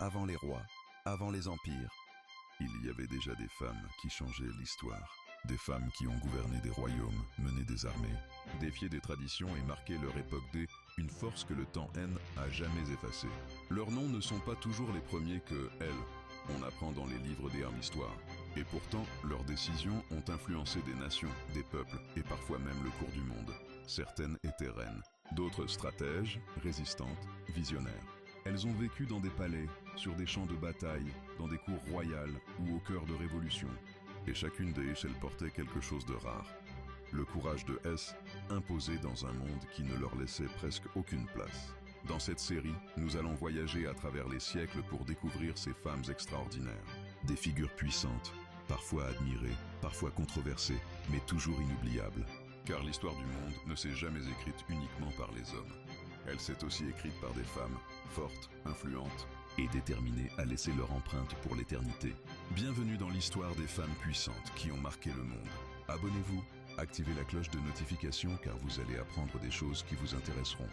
avant les rois, avant les empires. Il y avait déjà des femmes qui changeaient l'histoire. Des femmes qui ont gouverné des royaumes, mené des armées, défié des traditions et marqué leur époque une force que le temps N a jamais effacée. Leurs noms ne sont pas toujours les premiers que elles. On apprend dans les livres des histoires. Et pourtant, leurs décisions ont influencé des nations, des peuples et parfois même le cours du monde. Certaines étaient reines, d'autres stratèges, résistantes, visionnaires. Elles ont vécu dans des palais, sur des champs de bataille, dans des cours royales ou au cœur de révolutions. Et chacune d'elles portait quelque chose de rare. Le courage de S, imposé dans un monde qui ne leur laissait presque aucune place. Dans cette série, nous allons voyager à travers les siècles pour découvrir ces femmes extraordinaires. Des figures puissantes, parfois admirées, parfois controversées, mais toujours inoubliables. Car l'histoire du monde ne s'est jamais écrite uniquement par les hommes. Elle s'est aussi écrite par des femmes, fortes, influentes, et déterminées à laisser leur empreinte pour l'éternité. Bienvenue dans l'histoire des femmes puissantes qui ont marqué le monde. Abonnez-vous, activez la cloche de notification car vous allez apprendre des choses qui vous intéresseront.